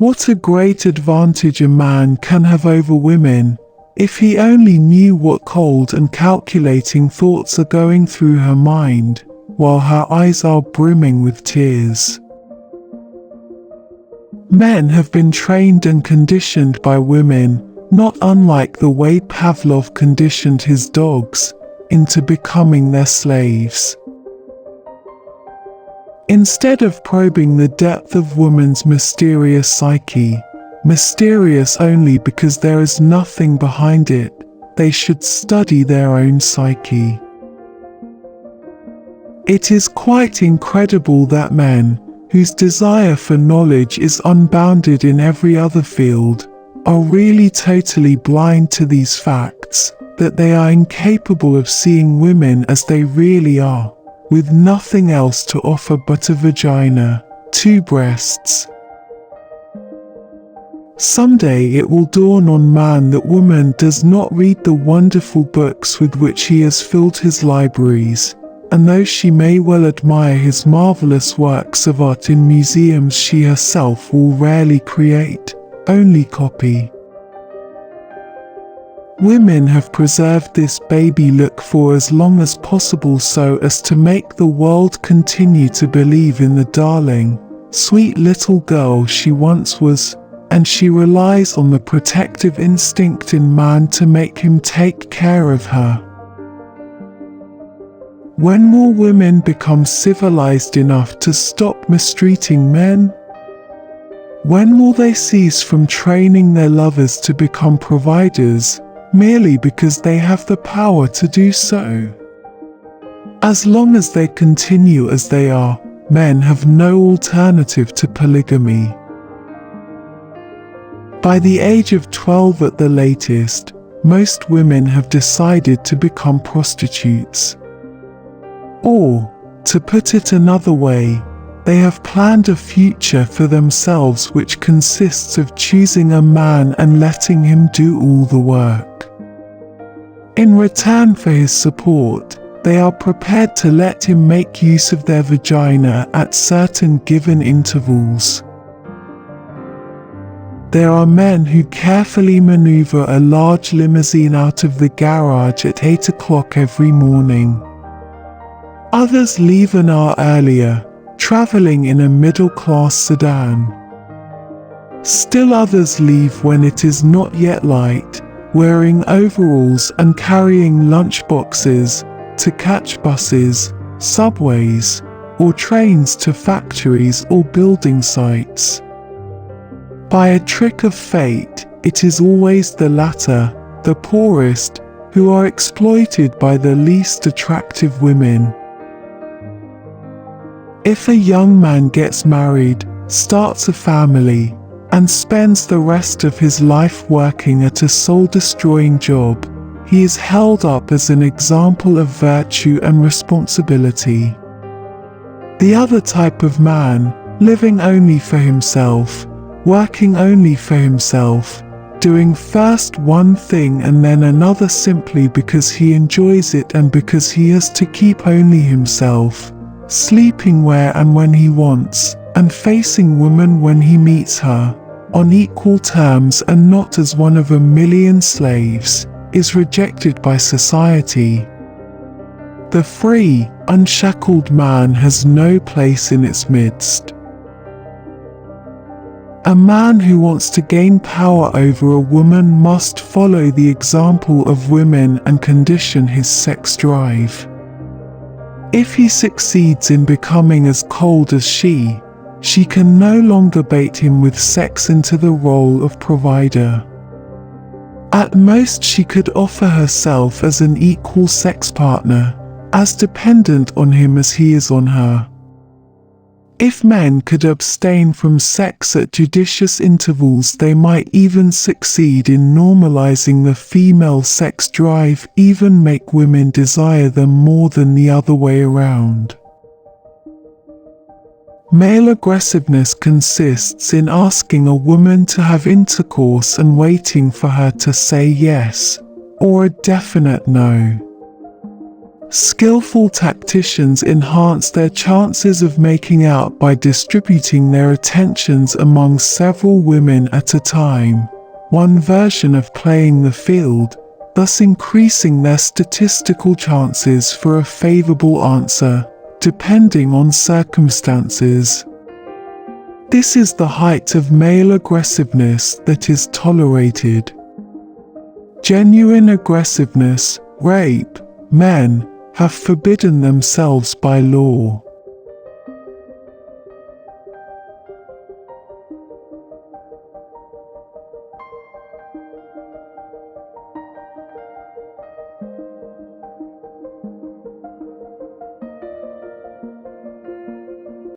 What a great advantage a man can have over women, if he only knew what cold and calculating thoughts are going through her mind, while her eyes are brimming with tears. Men have been trained and conditioned by women, not unlike the way Pavlov conditioned his dogs, into becoming their slaves. Instead of probing the depth of woman's mysterious psyche, mysterious only because there is nothing behind it, they should study their own psyche. It is quite incredible that men, whose desire for knowledge is unbounded in every other field, are really totally blind to these facts, that they are incapable of seeing women as they really are, with nothing else to offer but a vagina, 2 breasts. Someday it will dawn on man that woman does not read the wonderful books with which he has filled his libraries, and though she may well admire his marvelous works of art in museums, she herself will rarely create, only copy. Women have preserved this baby look for as long as possible so as to make the world continue to believe in the darling, sweet little girl she once was, and she relies on the protective instinct in man to make him take care of her. When more women become civilized enough to stop mistreating men? When will they cease from training their lovers to become providers, merely because they have the power to do so? As long as they continue as they are, men have no alternative to polygamy. By the age of 12 at the latest, most women have decided to become prostitutes. Or, to put it another way, they have planned a future for themselves which consists of choosing a man and letting him do all the work. In return for his support, they are prepared to let him make use of their vagina at certain given intervals. There are men who carefully maneuver a large limousine out of the garage at 8 o'clock every morning. Others leave an hour earlier, traveling in a middle-class sedan. Still others leave when it is not yet light, wearing overalls and carrying lunch boxes, to catch buses, subways, or trains to factories or building sites. By a trick of fate, it is always the latter, the poorest, who are exploited by the least attractive women. If a young man gets married, starts a family, and spends the rest of his life working at a soul-destroying job, he is held up as an example of virtue and responsibility. The other type of man, living only for himself, working only for himself, doing first one thing and then another simply because he enjoys it and because he has to keep only himself, sleeping where and when he wants, and facing woman when he meets her, on equal terms and not as one of a million slaves, is rejected by society. The free, unshackled man has no place in its midst. A man who wants to gain power over a woman must follow the example of women and condition his sex drive. If he succeeds in becoming as cold as she can no longer bait him with sex into the role of provider. At most she could offer herself as an equal sex partner, as dependent on him as he is on her. If men could abstain from sex at judicious intervals, they might even succeed in normalizing the female sex drive, even make women desire them more than the other way around. Male aggressiveness consists in asking a woman to have intercourse and waiting for her to say yes, or a definite no. Skillful tacticians enhance their chances of making out by distributing their attentions among several women at a time, one version of playing the field, thus increasing their statistical chances for a favorable answer, depending on circumstances. This is the height of male aggressiveness that is tolerated. Genuine aggressiveness, rape, men have forbidden themselves by law.